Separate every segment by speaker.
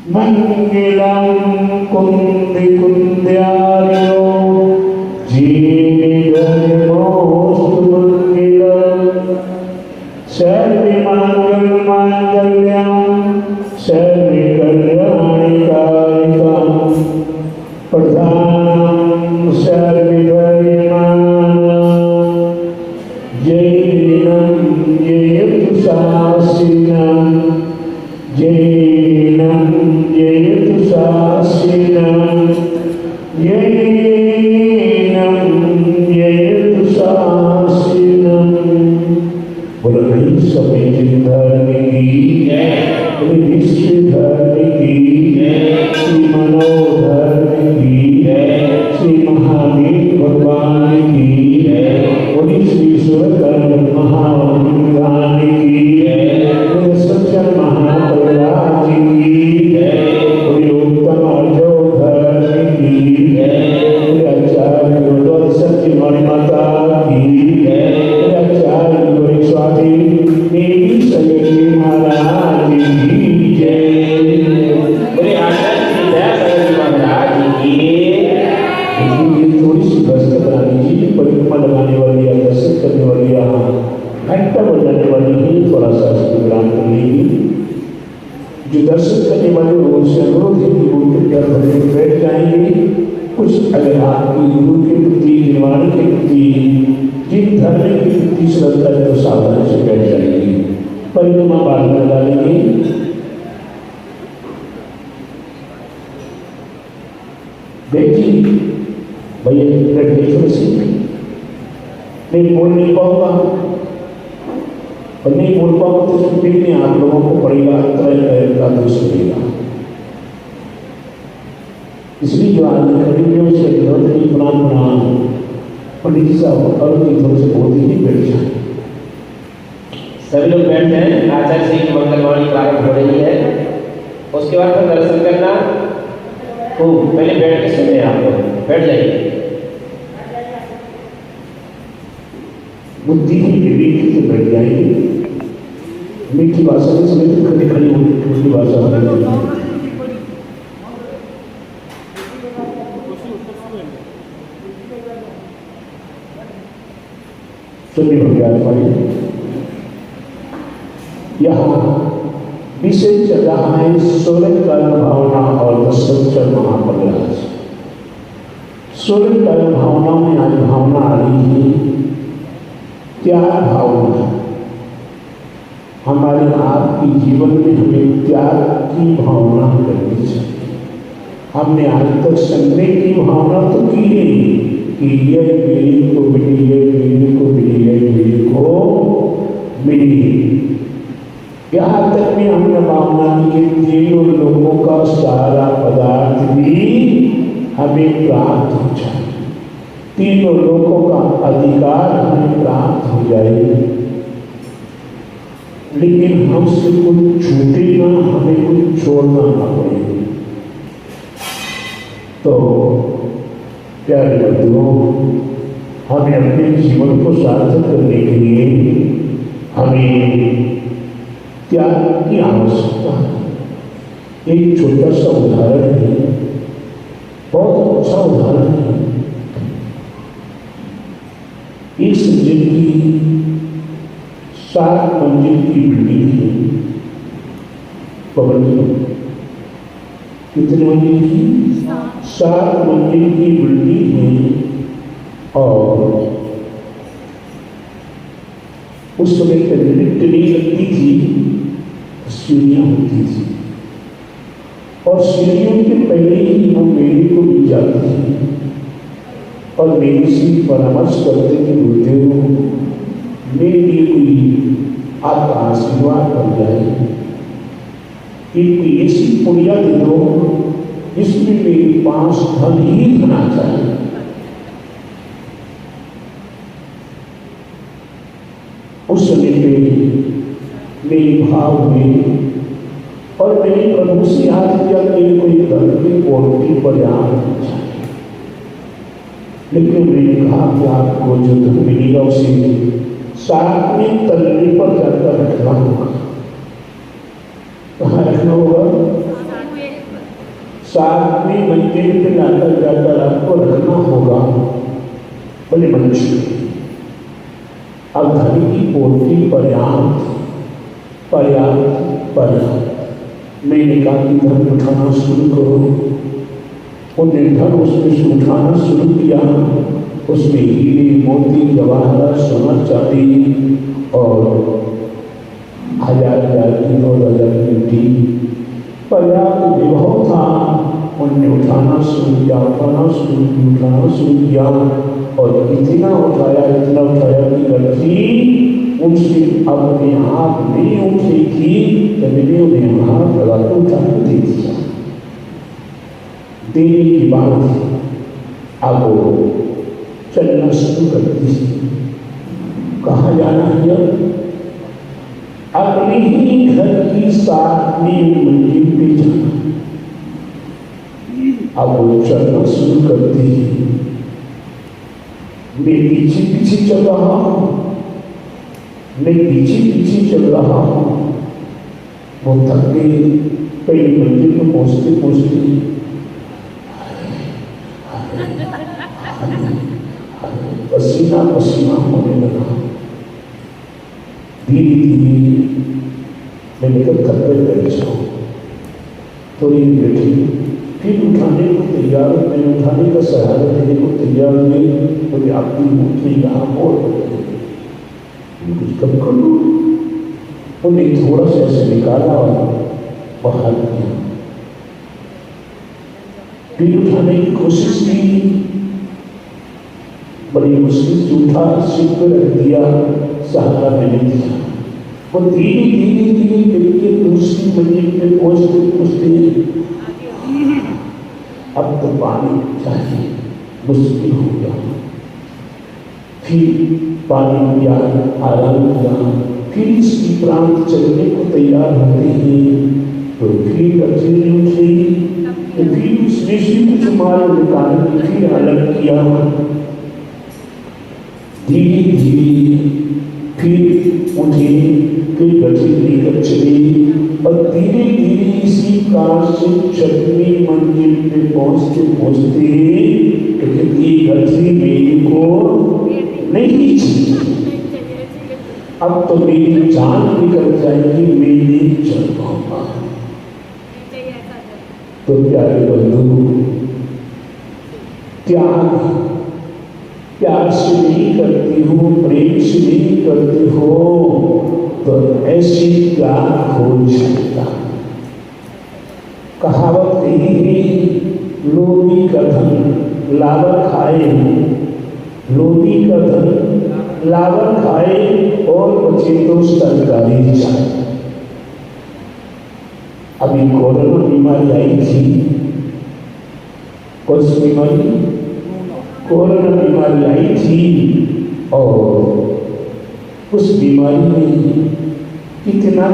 Speaker 1: मंगलम कुंदी कुंद्यायो जीवितमोस्तु मंगलम सर्वमंगल मांगल्यम सर्वकल्याणकारिकम प्रधानम सर्वधर्माणां जैनं जयतुशासिनं जैनं जयतुशासिनं जैनं जयतुशासिनं। बोलो नहीं समेत धर्म की विश्व धर्म की श्री मनोधर्म की श्री महावीर भगवान की बोली श्री सुरकर्ण महाविधान की सज्जन महाप्रहलाद जी की बोली उत्तम अर्जो धर्म की आचार्य गुरुद्वारा सत्य माता की आचार्य गुरु स्वामी देवी सय्यदी महाराज की जय। बोले आचार्य सय्यदी महाराज की। थोड़ी सी बस्त बनानी जी, परिक्रमा लगाने वाली या दर्शन करने वाली या घंटा बजाने वाली ही थोड़ा सा विराम कर लेगी। जो दर्शन करने वाले लोगों से अनुरोध है कि वो कृपया भजन में बैठ जाएंगे। कुछ अगर आपकी गुरु के प्रति निर्माण के प्रति जिन धर्म के प्रति श्रद्धा है तो सावधानी से बैठ जाएंगे। परिक्रमा बाद में डालेंगे। देखिए भैया बैठे थोड़ी सी नहीं बोल नहीं पाऊंगा और नहीं बोल पाऊंगा तो फिर नहीं आप लोगों को पड़ेगा का दोष मिलेगा। इसलिए जो आदमी खड़ी हुई उसके घर में प्रणाम प्रणाम पंडित जी साहब और की थोड़ी से बहुत ही बैठ जाए।
Speaker 2: सभी लोग बैठ जाएं। आचार्य श्री की मंगलवाणी प्रारंभ हो रही है। उसके बाद फिर दर्शन करना खूब। पहले बैठ के सुने आप लोग, बैठ जाइए।
Speaker 1: बुद्धि की विवेक से बैठ जाएंगे। मीठी भाषा में समझ खड़ी खड़ी मीठी भाषा होनी चाहिए। सुनिए भगवान यहाँ विषय चल रहा है सोलह कर्म भावना और दशरथ महाप्रहलाद। सोलह कर्म भावना में आज भावना आ रही है त्याग भावना। हमारे आपके जीवन में हमें त्याग की भावना करनी चाहिए। हमने आज तक संग्रह की भावना तो की नहीं कि ये मेरे को मिली, ये मेरे को मिली, ये मेरे को मिली। यहाँ तक में हमने भावना की कि तीनों लोगों का सारा पदार्थ भी हमें प्राप्त हो जाए, तीनों लोगों का अधिकार हमें प्राप्त हो जाए। लेकिन हमसे कुछ छूटे ना, हमें कुछ छोड़ना ना पड़े। तो प्यारे बंधुओं, हमें अपने जीवन को सार्थक करने के लिए हमें त्याग की आवश्यकता है। एक छोटा सा उदाहरण है, बहुत अच्छा उदाहरण है। इस जिंदगी 7 मंजिल की बिल्डिंग है। पवन कितने मंजिल की? 7 मंजिल की बिल्डिंग है। और उस समय पे लिफ्ट नहीं लगती थी, सीढ़ियाँ होती थी। और सीढ़ियों के पहले ही वो मेरे को मिल जाती थी और मेरे से परामर्श करते कि गुरुदेव मेरे लिए कोई आपका आशीर्वाद बन जाए, एक ऐसी पुड़िया दे दो जिसमें मेरे पास धन ही धन आ जाए। उस समय पे मेरे भाव में और मैंने प्रभु से याद किया कि कोई धन की क्वालिटी पर्याप्त हो जाए। लेकिन मैंने कहा कि आपको जो धन मिलेगा उसे 7वें तल्ले पर जाकर रखना होगा। कहाँ रखना होगा? जेब पे लाकर जाकर आपको रखना होगा, बोले मनुष्य अब धन की पूर्ति पर्याप्त पर्याप्त पर्याप्त। मैंने कहा कि धन उठाना शुरू करो। उन्हें धन उसमें से उठाना शुरू किया। उसमें हीरे मोती जवाहरात सोना चांदी और 1000 की 2000 की टी पर्याप्त विभव था। उन्हें उठाना शुरू किया, उठाना शुरू किया और इतना उठाया कि गठरी उनसे अपने आप नहीं उठी थी, तो मैंने उन्हें हाथ लगा कर उठा कर दे दिया। देने की बात अब चलना शुरू कर दी। कहाँ जाना है? अपने ही घर की 7वीं मंजिल पे जाना। अब वो चलना शुरू कर दी। मैं पीछे पीछे चल रहा हूँ, वो थक गई। पहली मंजिल में पहुँचते पसीना पसीना होने लगा। धीरे धीरे मैंने कहा घर पर बैठ जाओ। थोड़ी बैठी, फिर उठाने को तैयार, मैंने उठाने का सहारा देने को तैयार नहीं। बोले आपकी मुट्ठी यहाँ और कुछ कम कर लो। उन्हें थोड़ा सा ऐसे निकाला और बाहर किया। फिर उठाने की कोशिश की, बड़ी मुश्किल से उठा, सीट पर रख दिया, सहारा मैंने दिया। वो धीरे धीरे धीरे करके दूसरी मंजिल पे पहुँचते अब तो पानी चाहिए, मुश्किल हो गया। फिर पानी पिया, आराम किया। फिर इसकी प्रांत चलने को तैयार होते हैं तो फिर गठरी उठी, तो फिर उसमें से कुछ माल निकाल के फिर अलग किया। धीरे धीरे फिर उठी, फिर गठरी लेकर चली और धीरे धीरे इसी कार से 6वीं मंजिल पे पहुँचते ये गठरी मेरे को नहीं चाहिए। अब तो मेरी जान निकल जाएगी, मैं नहीं चल पाऊंगा। तो प्यारे बंधु, प्यार से नहीं करती हो, प्रेम से नहीं करती हो, तो ऐसी प्यार हो जाएगा। कहावत यही है, लोभी का धन लावर खाए, लोभी का धन लावर खाए और बचे तो सरकारी जाए। अभी कोरोना बीमारी आई थी, कुछ बीमारी कोरोना बीमारी आई थी और उस बीमारी में कितना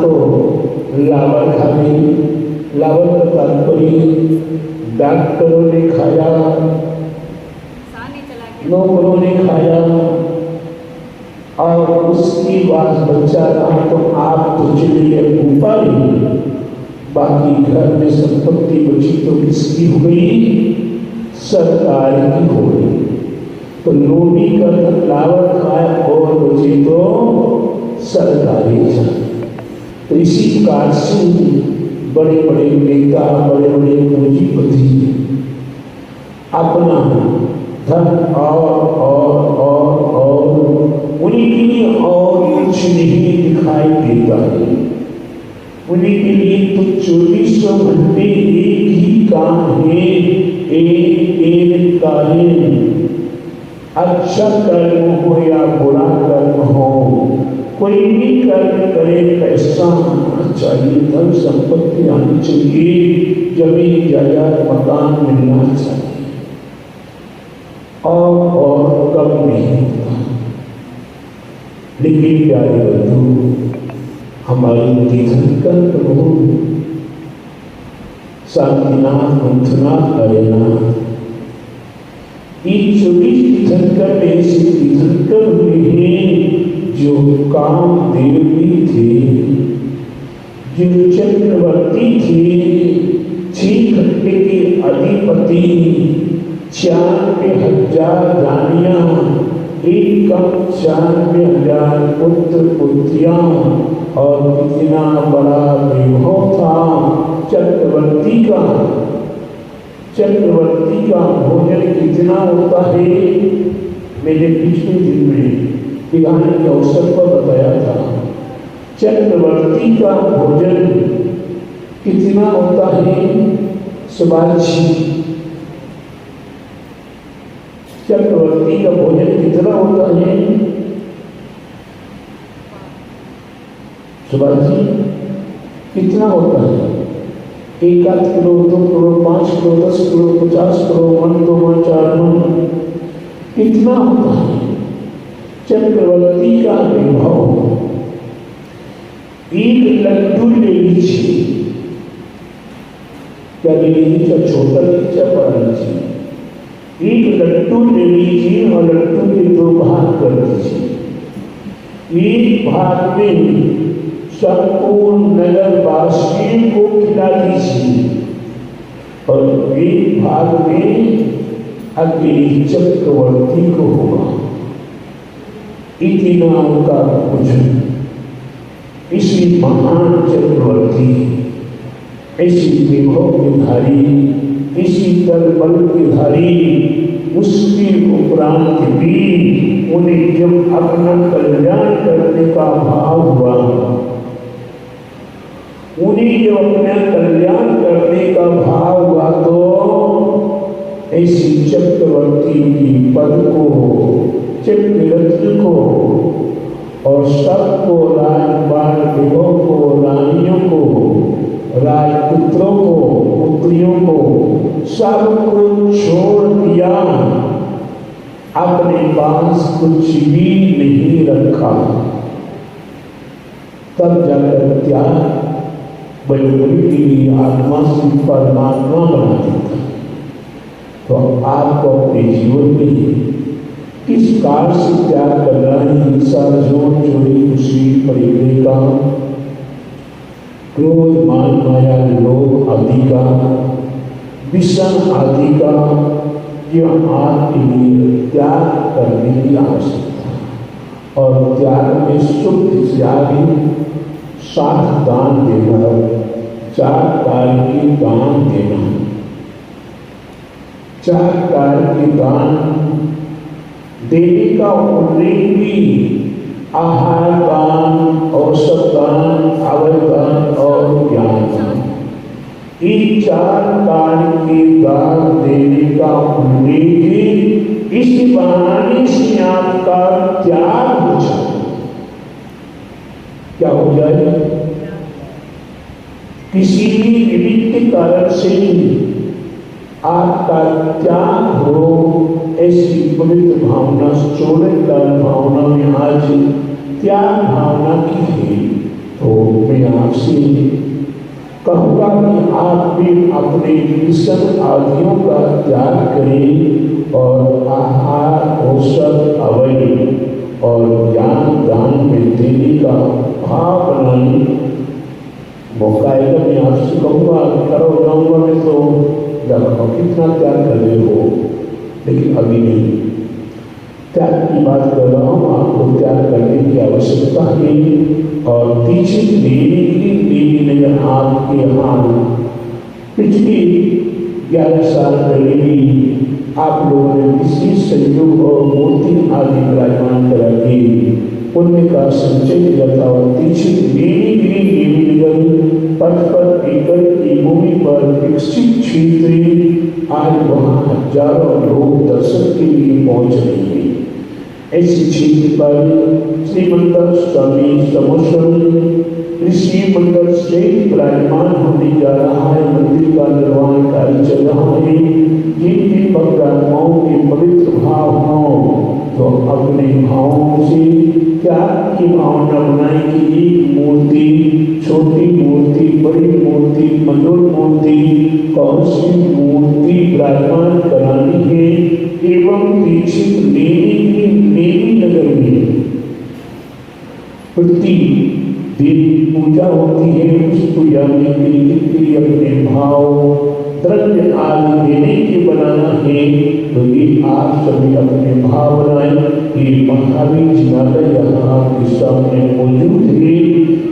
Speaker 1: तो लावर खा गई। लावर का तात्पर्य डॉक्टरों ने खाया, नौकरों ने खाया और उसकी बात बच्चा रहा तो आप तो चलिए ऊपर ही, बाकी घर में संपत्ति बची तो किसकी हो गई? सरकार की हो गई। तो लोभी का लावर खाए और बचे तो सरकारी जाए। तो इसी प्रकार से बड़े बड़े नेता, बड़े बड़े पूंजीपति अपना धन और उन्हीं के लिए और कुछ नहीं दिखाई देता है। उन्हीं के लिए तो 24 घंटे एक ही काम है, एक कार्य। अच्छा कर्म हो या बुरा कर्म हो, कोई भी कर्म करे पैसा आना चाहिए, धन संपत्ति आनी चाहिए, जमीन जायदाद मकान मिलना चाहिए और कम नहीं होता। लेकिन प्यारे बंधु, हमारी तीर्थंकर प्रभु शांतिनाथ मंथुनाथ अरेनाथ, इन 24 तीर्थंकर में से तीर्थंकर हुए हैं जो कामदेव भी थे, जो चक्रवर्ती थे, 6 घंटे के अधिक पति, 94,000 रानियां, 94,000 पुत्र पुत्रियां और कितना बड़ा वैभव था चक्रवर्ती का। चक्रवर्ती का भोजन कितना होता है, मैंने पिछले दिन में पिलाने के अवसर पर बताया था। चक्रवर्ती का भोजन कितना होता है सुभाषी, चक्रवर्ती का भोजन कितना होता है सुभाषी, कितना होता है? 1 kilo, 2 kilo, 5 kilo, 10 kilo, 50 kilo, 1 2 1 4 मन, कितना होता है चक्रवर्ती का वैभव? एक लड्डू ले लीजिए, क्या ले लीजिए? छोटा लीजिए, बड़ा लीजिए। एक लड्डू ले लीजिए और लड्डू के 2 भाग कर दीजिए। एक भाग में संपूर्ण नगर वासियों को खिला दीजिए और एक भाग में अकेले चक्रवर्ती को होगा। इतना उनका भोजन। इसी महान चक्रवर्ती, इसी वैभव के धारी, इसी बल के धारी, उसके उपरांत भी उन्हें जब अपना कल्याण करने का भाव हुआ, उन्हें जब अपना कल्याण करने का भाव हुआ तो ऐसी चक्रवर्ती की पद को, चक्ररत्न को और सबको, राजपाल वैभव को, रानियों को, राजपुत्रों को, पुत्रियों को, सबको छोड़ दिया। अपने पास कुछ भी नहीं रखा। तब जाकर त्याग बलि के लिए आत्मा से परमात्मा बना देता। तो आपको अपने जीवन में किस कार्य से त्याग करना है? हिंसा, जोर, चोरी, खुशी, परिग्रह का, क्रोध, मान, माया, लोभ आदि का, विषम आदि का, यह आपके लिए त्याग करने की आवश्यकता है। और त्याग में शुद्ध त्याग 7 दान देना, 4 कार्य के दान देना। 4 कार्य के दान देने का उल्लेख भी आहार दान, औषध दान, अवय दान और ज्ञान दान, इन 4 कार्य के दान देने का उल्लेख इस बहाने से आपका त्याग हो जाए। क्या हो जाए? किसी भी निमित्त कारण से आपका त्याग हो, ऐसी पवित्र भावना, 14 भावना में आज त्याग भावना की है। तो मैं आपसे कहूँगा कि आप भी अपने विषम आदियों का त्याग करें और आहार, औषध, अवय और ज्ञान दान में देने का भाव बनाएं। मौका आएगा मैं आपसे कहूँगा, करो जाऊँगा मैं तो कितना त्याग कर रहे हो, लेकिन अभी नहीं। त्याग की बात कर रहा हूँ, आपको त्याग करने की आवश्यकता है। और पीछे देवी नगर आपके यहाँ पिछले 11 साल पहले भी आप लोगों ने विशेष संयोग और मूर्ति आदि विराजमान करा के पुण्य का संचय किया था। और पीछे देवी नगर पथ पर एकड़ की भूमि पर विकसित क्षेत्र, आज वहाँ हजारों लोग दर्शन के लिए पहुँच रहे हैं। ऐसी क्षेत्र पर श्री मंदिर स्वामी समोसन ऋषि मंडल से विराजमान होने जा रहा है। मंदिर का निर्माण कार्य चल रहा है। जिनके भक्तात्माओं के पवित्र भाव हों तो अपने भावों से त्याग की भावना बनाए कि एक मूर्ति, छोटी मूर्ति, बड़ी मूर्ति, मधुर मूर्ति, कौन सी मूर्ति विराजमान करानी है। एवं दीक्षित देवी नगर में प्रति देवी पूजा होती है, उस पूजा में देवी अपने भाव द्रव्य आदि देने के बनाना है। तो ये आप सभी अपने भाव बनाएं। ये महावीर जिनालय यहाँ आपके सामने मौजूद है।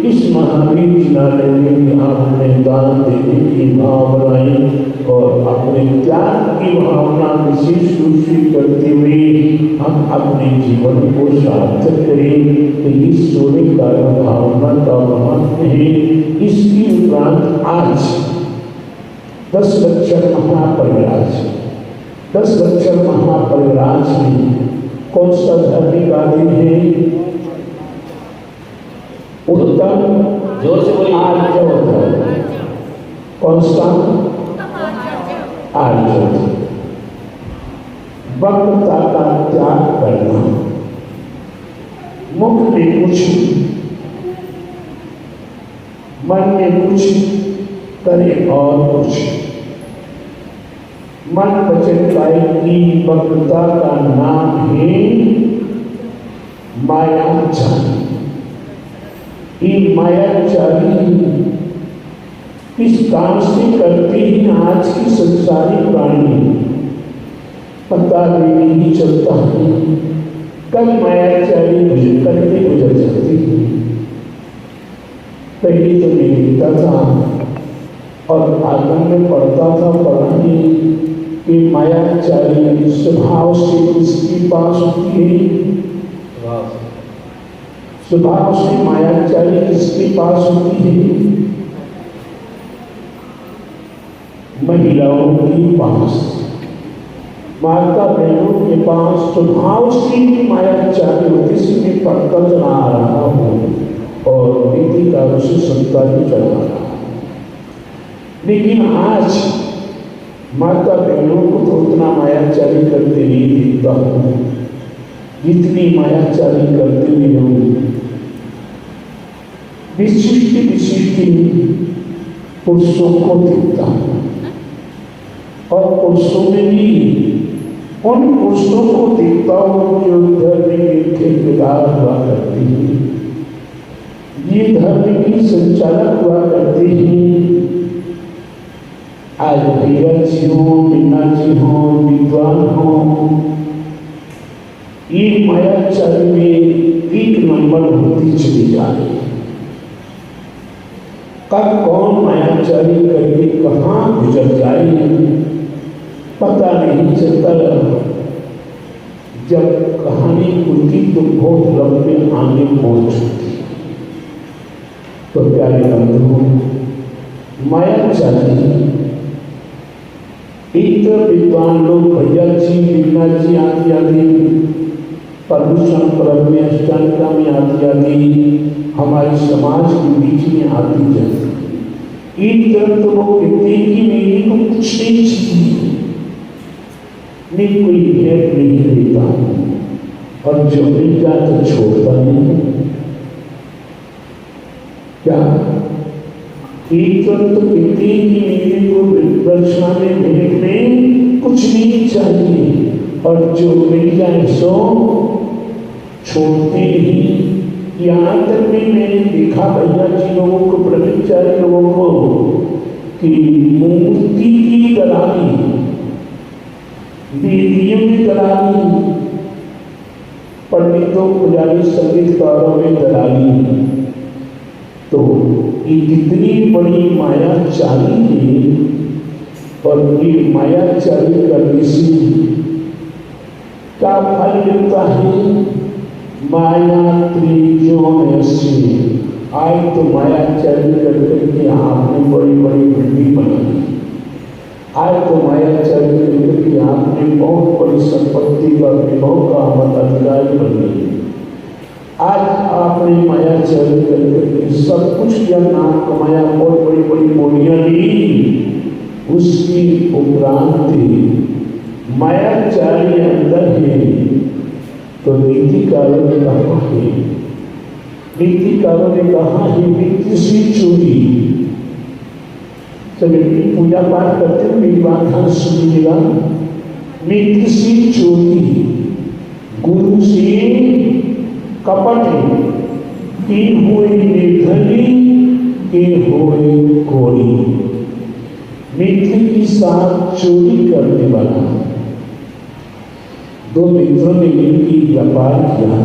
Speaker 1: इस महावीर जिनालय में भी आप अपने दान देने की भाव बनाएं और अपने त्याग की भावना विशेष रूप से करते हुए हम अपने जीवन को सार्थक करें। तो ये सोने का भावना का महत्व है। इसकी उपरांत आज 10 लक्षण महापरिराज, 10 लक्षण महापरिराज में कौन सा धार्मिक आदि है? उत्तम
Speaker 2: जोर से बोलिए।
Speaker 1: आर्य। कौन सा? आर्य। वक्रता का त्याग करना, मुख में कुछ मन में कुछ करे और कुछ। मन वचन काय की वक्रता का नाम है मायाचारी। ये मायाचारी इस काम से करते ही आज की संसारिक प्राणी पता भी नहीं चलता है कल मायाचारी करके गुजर जाती है। पहले तो मैं लिखता था और आगम में पढ़ता था, पढ़ाने कि मायाचारी स्वभाव से किसके पास होती है? स्वभाव से मायाचारी किसके पास होती है? महिलाओं के पास, माता बहनों के पास स्वभाव से ही मायाचारी होती। से पढ़ता चला आ रहा हूँ और रीति का उसे संता भी चला रहा। लेकिन आज माता बहनों को तो उतना मायाचारी करते नहीं देखता हूँ जितनी मायाचारी करते हुए हूँ। विशिष्ट विशिष्ट पुरुषों को देखता हूँ और पुरुषों में भी उन पुरुषों को देखता हूँ जो धर्म के ठेकेदार हुआ करते हैं, ये धर्म की संचालक हुआ करते हैं। आज भैया जी हो, बिन्ना जी हो, विद्वान हो, ये मायाचारी में 1 नंबर होती चली जा रही है। कब कौन मायाचारी करके कहाँ गुजर जाए पता नहीं चलता। जब कहानी खुलती तो बहुत लंबे आगे पहुंच चुकी। तो प्यारे बंधुओं, मायाचारी एक तरफ विद्वान लोग भैया जी, बिन्ना जी आदि आदि प्रदूषण पर्व में, अष्टांगिका में आदि आदि हमारे समाज के बीच में आती जाती। एक तरफ तो लोग कहते हैं कि मेरे को कुछ नहीं चाहिए, मैं कोई भेंट नहीं देता और जो मिल जाए तो छोड़ता नहीं। क्या एक तरफ तो कहते हैं कि मेरे को दर्शना में भेंट में कुछ नहीं चाहिए और जो मिल जाए सो छोड़ते ही। यहाँ तक भी मैंने देखा भैया जी लोगों को, ब्रह्मचारी लोगों को, कि मूर्ति की दलाली, वेदियों की दलाली, पंडितों, पुजारी, संगीतकारों में दलाली। तो ये कितनी बड़ी मायाचारी है और ये मायाचारी करने से क्या फल मिलता है? माया त्रिजोन से आए तो मायाचारी करके आपने बड़ी बड़ी बिल्डिंग बनाई, आज तो मायाचारी करके आपने बहुत बड़ी संपत्ति का विभव का मताधिकारी बन गई। आज आपने मायाचारी करके सब कुछ किया, नाम कमाया, बहुत बड़ी बड़ी बोलियां ली। उसकी उपरांत मायाचारी अंदर है तो नीतिकारों ने कहा है, नीतिकारों ने कहा है नित्य सी चोरी। चलिए पूजा पाठ करते हुए मेरी बात ध्यान सुनिएगा। नित्य सी चोरी, गुरु से कपट है, के हुए निर्धनी के हुए कोड़ी। मित्र के साथ चोरी करने वाला। दो मित्रों ने मिलकर व्यापार किया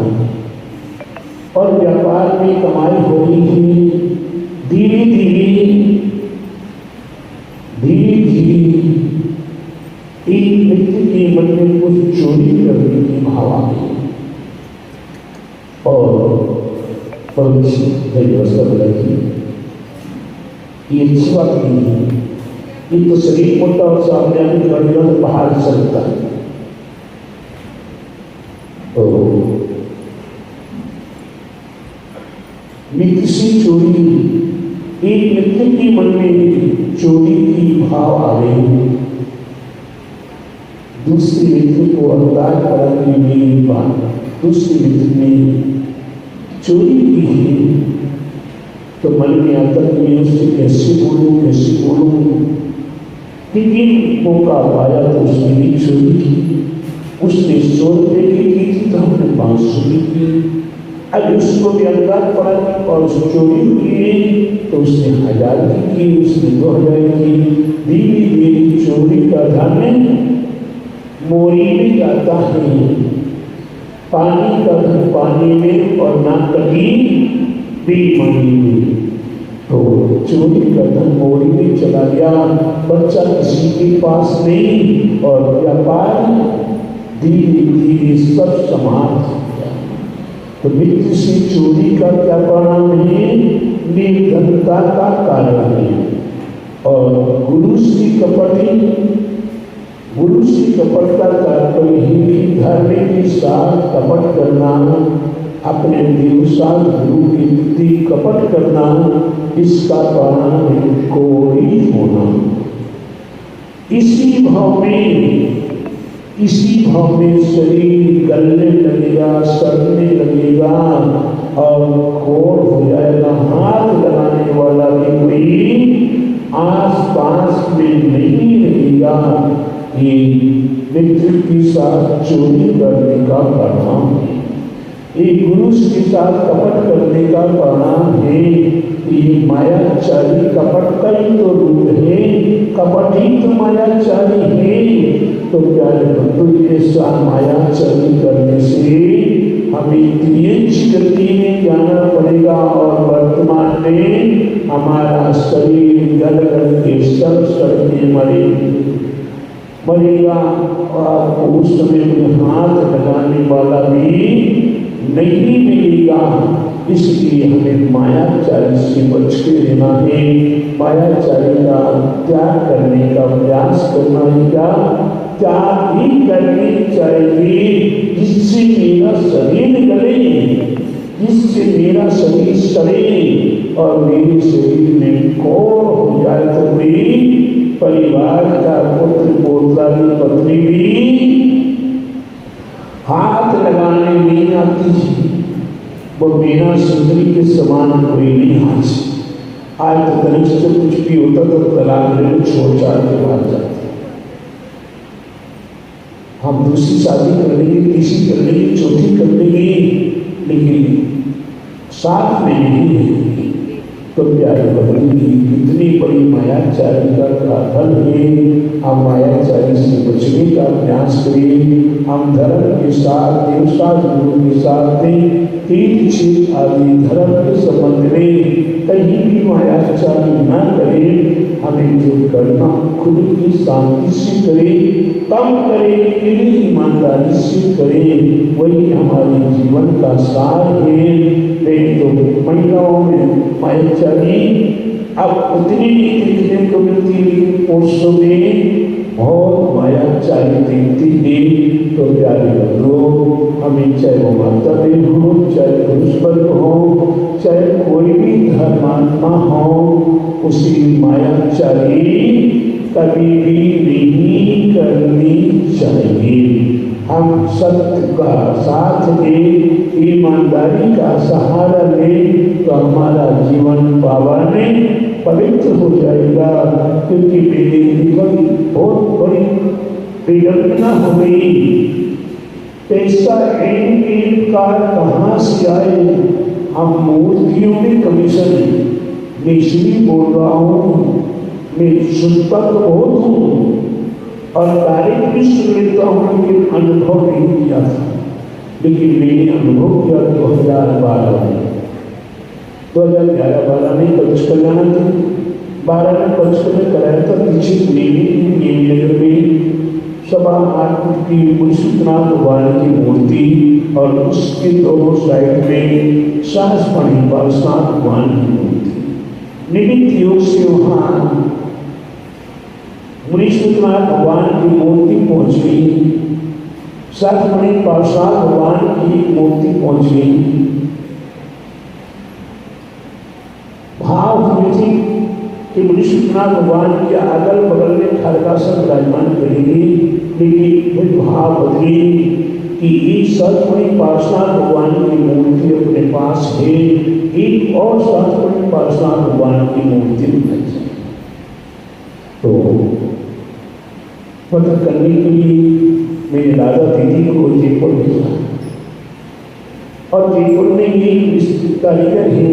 Speaker 1: और व्यापार में कमाई हो रही थी। धीरे धीरे एक मित्र के मन में कुछ चोरी करने की भाव आ गई और व्यवस्था बनाई। ये अच्छी बात नहीं है। ये तो शरीर मोटा और सामने आने लगेगा तो बाहर चलता है। तो मित्र से चोरी, एक मित्र के मन में चोरी की भाव आ गई। दूसरे मित्र को अंदाज कराने में बात दूसरे मित्र ने चोरी की है तो मन में आता कि मैं उससे कैसे बोलूं। लेकिन मौका पाया तो उसने भी चोरी की। उसने 100 रुपये की थी तो हमने 500 की। अब उसको भी अंदाज पड़ा और उस चोरी की तो उसने 1000 की, उसने 2000 की। धीरे धीरे चोरी का धन मोरी में जाता है। पानी का धन पानी में और ना कभी बेईमानी में। तो चोरी का धन मोरी में चला गया। बच्चा किसी के पास नहीं और व्यापार धीरे धीरे सब समाप्त हो गया। तो मित्र से चोरी का क्या परिणाम है? निर्धनता का कारण है। और गुरु से कपट का तात्पर्य ही धर्म के साथ कपट करना, अपने देवसाल गुरु के प्रति कपट करना, इसका परिणाम है कोड़ी होना। इसी भाव में शरीर गलने लगेगा, सड़ने लगेगा और कोड़ हो जाएगा। हाथ लगाने वाला भी कोई आस पास में नहीं रहेगा। ये मित्र के साथ चोरी करने का परिणाम है। एक गुरु के साथ कपट करने का परिणाम है। ये मायाचारी कपट का ही तो रूप है। कपट ही तो मायाचारी है। तो प्यारे बंधु, ऐसा मायाचारी करने से हमें तेज गति में जाना पड़ेगा और वर्तमान में हमारा शरीर गल के सब सड़के मरेगा और उस समय में हाथ लगाने वाला भी नहीं मिलेगा। इसलिए हमें मायाचारी से बच के रहना है। मायाचारी का त्याग करने का प्रयास करना है। क्या त्याग ही करनी चाहिए जिससे मेरा शरीर गले, जिससे मेरा शरीर सड़े और मेरे शरीर में कोड़ हो जाए तो मेरी परिवार का पुत्र पोता की पत्नी भी हाथ लगाने नहीं आती है। वो बिना सुंदरी के समान कोई नहीं हाथ। आज तो कनिष्ठ कुछ भी होता तो तलाक ले छोड़ छाड़ के भाग जाते। हम दूसरी शादी कर लेंगे, तीसरी कर लेंगे, चौथी कर लेंगे, लेकिन साथ में नहीं रहेंगे। तो प्यारे बंधु, इतनी बड़ी मायाचारी का फल है। हम मायाचारी से बचने का प्रयास करें। हम धर्म के साथ, देवता गुरु के साथ, तीर्थ क्षेत्र आदि धर्म के संबंध में कहीं भी मायाचारी न करें। हमें जो करना खुद की शांति से करें, कम करें, ईमानदारी से करें। वही हमारे जीवन का सार है। नहीं तो महिलाओं में मायाचारी अब उतनी नहीं देखने को मिलती, लेकिन पुरुषों में बहुत मायाचारी दिखती है। तो प्यारे बंधुओं, हमें चाहे वो माता देव हो, चाहे पुरुष वर्ग हो, चाहे कोई भी धर्मात्मा हो, उसी मायाचारी कभी भी नहीं करनी चाहिए। हम सत्य का साथ दें, ईमानदारी का सहारा लें तो हमारा जीवन पावन पवित्र हो जाएगा। क्योंकि मेरे जीवन बहुत बड़ी विडंबना हो गई। पैसा एक का कहाँ से आए? हम मूर्तियों में कमीशन मैं इसलिए बोल रहा हूँ, मैं सुनता तो बहुत हूँ और तारीफ भी सुन लेता हूँ, लेकिन अनुभव नहीं किया था। लेकिन मैंने अनुभव किया 2012 में, 2011-12 में पंच कल्याण थे, 12 में पंच कल्याण कराया था। पीछे नगर में सभा आत्म की मुनिनाथ भगवान की मूर्ति और उसके दोनों साइड में साहस मणि पार्श्वनाथ भगवान की मूर्ति। निमित्त योग से वहाँ मुनिनाथ भगवान की मूर्ति पहुँच गई, साहस मणि पार्श्वनाथ भगवान की मूर्ति पहुँच गई। भाव हुए थे कि मुनिनाथ भगवान के अगल बगल में खड़गासन विराजमान करेंगे, लेकिन फिर भाव बदली कि एक सहस्त्रमणि पार्श्वनाथ भगवान की मूर्ति अपने पास है, एक और सहस्त्रमणि पार्श्वनाथ भगवान की मूर्ति बनाई जाए। तो मदद करने के लिए मेरे दादा दीदी को जयपुर भेजा और जयपुर में एक विस्तृत कारीगर है,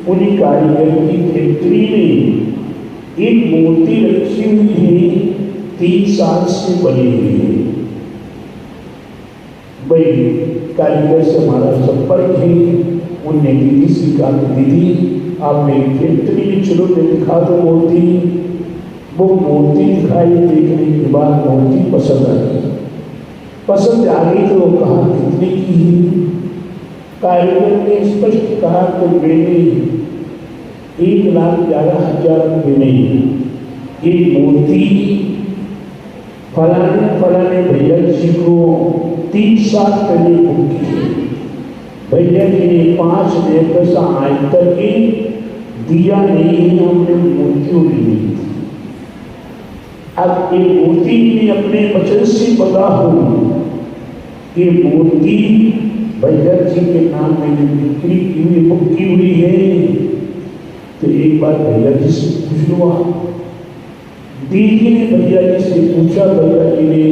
Speaker 1: उन्हीं कारीगर की फैक्ट्री में एक मूर्ति रखी हुई है, 3 साल से बनी हुई है। भाई कारीगर से हमारा संपर्क है, उनने दीदी से कहा दीदी आप मेरी फैक्ट्री में चलो, मैं दिखा दो मूर्ति। वो मूर्ति दिखाई, देखने के बाद मूर्ति पसंद आ गई तो कहा कितने की? कारीगर ने स्पष्ट कहा तो मैंने 1,11,000 रुपये में एक मूर्ति फलाने भैया जी को 3 साल पहले बुक की। भैया जी ने 5 पैसा आज तक दिया नहीं, हमने मूर्तियों की ली। अब ये मूर्ति में अपने वचन से बता हूँ, ये मूर्ति भैया जी के नाम में बिक्री की हुई, बुक की हुई है। तो एक बार भैया जी से पूछ लो। दीदी ने भैया जी से पूछा, भैया जी ने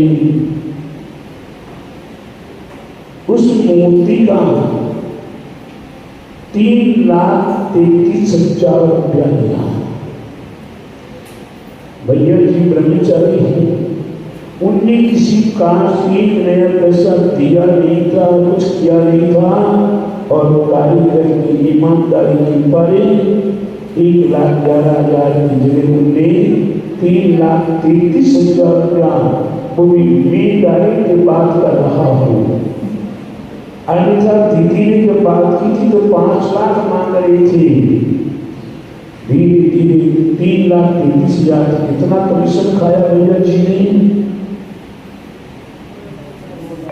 Speaker 1: उस मूर्ति का 3,33,000 रुपया दिया। भैया जी ब्रह्मचारी हैं, उनने किसी कारण से 1 नया पैसा दिया नहीं था, कुछ किया नहीं था और कारीगर की ईमानदारी की पर 1,11,000 की जगह उनने 3,33,000 रुपया, वो भी ईमानदारी के बात कर रहा हूँ। अन्यथा दीदी ने जब बात की थी तो 5 लाख मांग रही थी, धीरे 3,33,000। कितना कमीशन खाया भैया जी ने?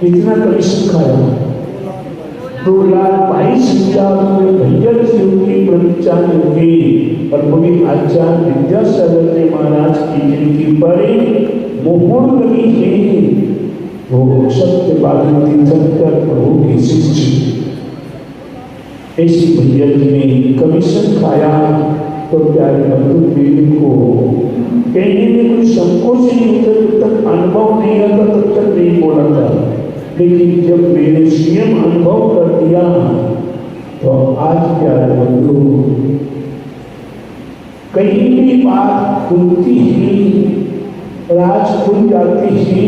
Speaker 1: कितना कमीशन खाया? 2,22,000 रुपये भैया जी उनकी ब्रह्मचारी हो गई। और मुनि आचार्य विद्यासागर जी महाराज की जिनकी बड़ी मुहूर्त लगी है, वो सत्यवादी तीर्थंकर प्रभु की शिष्य, ऐसी भैया जी ने कमीशन खाया। तो प्यारे बंधु मेरे को कहने में कोई संकोच नहीं होता, जब तक अनुभव नहीं आता तब तक नहीं बोला था। लेकिन जब मैंने स्वयं अनुभव कर दिया तो आज प्यारे बंधु कहीं भी बात खुलती है, राज खुल जाती है,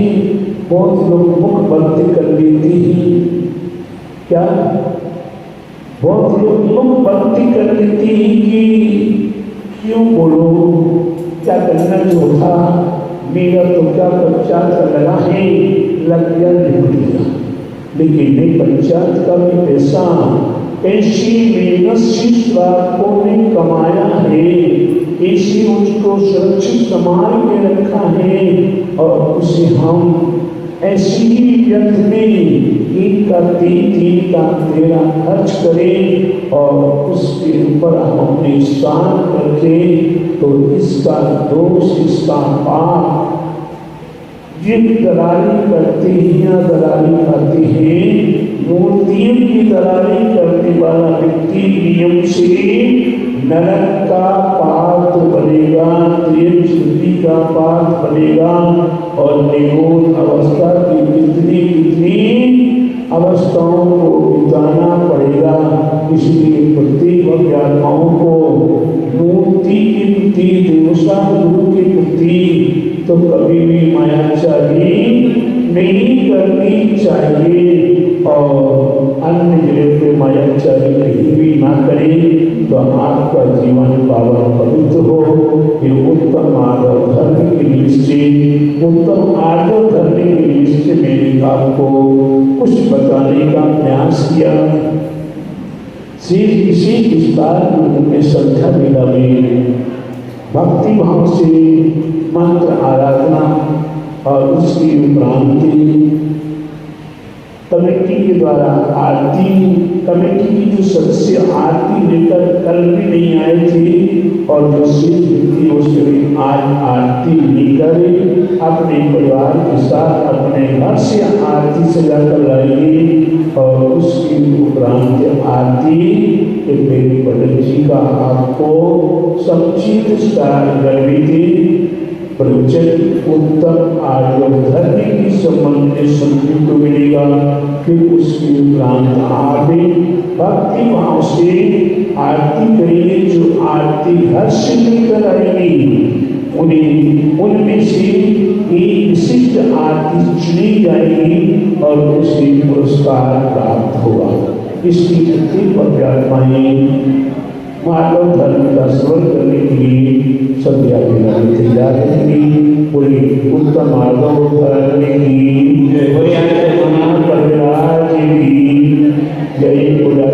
Speaker 1: बहुत लोग मुख बंद कर लेते हैं। क्या बहुत लोग मुख बंद कर लेते हैं कि क्यों बोलो, क्या करना जो था मेरा तो क्या पंचायत का लगा है, लग गया निकल गया। लेकिन नहीं, पंचायत का भी पैसा ऐसी मेहनत से श्रावकों ने कमाया है, ऐसी उसको सुरक्षित संभाल के रखा है और उसे हम ऐसी ही व्यर्थ में 1 का 3 का 13 खर्च करें और उसके ऊपर हम अपने स्थान रखें तो इसका दोष, इसका पाप जिन दलाली करते हैं या दलाली करते हैं, मूर्तियों की दलाली करने वाला व्यक्ति नियम से नरक का पात्र बनेगा, त्रियंचुति का पात्र बनेगा और निगोद अवस्था की कितनी अवस्थाओं को बिताना पड़ेगा। इसलिए प्रत्येक अध्यात्माओं को मूर्ति के प्रति, देवता गुरु के प्रति तो कभी भी मायाचारी नहीं करनी चाहिए, और अन्य जगह पे मायाचारी कहीं भी ना करें तो आपका जीवन पावन पवित्र हो। ये उत्तम आदर धर्म के निश्चय, उत्तम आदर धर्म के निश्चय मैंने आपको कुछ बताने का प्रयास किया। इसी विस्तार में संध्या वेला में भक्ति भाव से मंत्र आराधना और उसकी उपरांति कमेटी के द्वारा आरती, कमेटी की जो सदस्य आरती लेकर कल भी नहीं आए थे और जो शेष व्यक्ति उसके आज आरती लेकर अपने परिवार के साथ अपने घर से आरती सजा कर लाएंगे और उसकी उपरांत आरती मेरे पंडित जी का आपको संक्षिप्त प्रवचन उत्तम आर्य धर्म की संबंध में संयुक्त मिलेगा। फिर उसके उपरांत आगे भक्ति भाव से आरती करेंगे। जो आरती घर से लेकर आएंगी उनमें से एक विशिष्ट आरती चुनी जाएगी और उसे पुरस्कार प्राप्त होगा। इसकी प्रत्येक अध्यात्माएं मानव धर्म का स्मरण करने के लिए संध्या वेला में तैयार रहेंगी। पूरी उत्तम माधव धर्म की जय, जय पूजा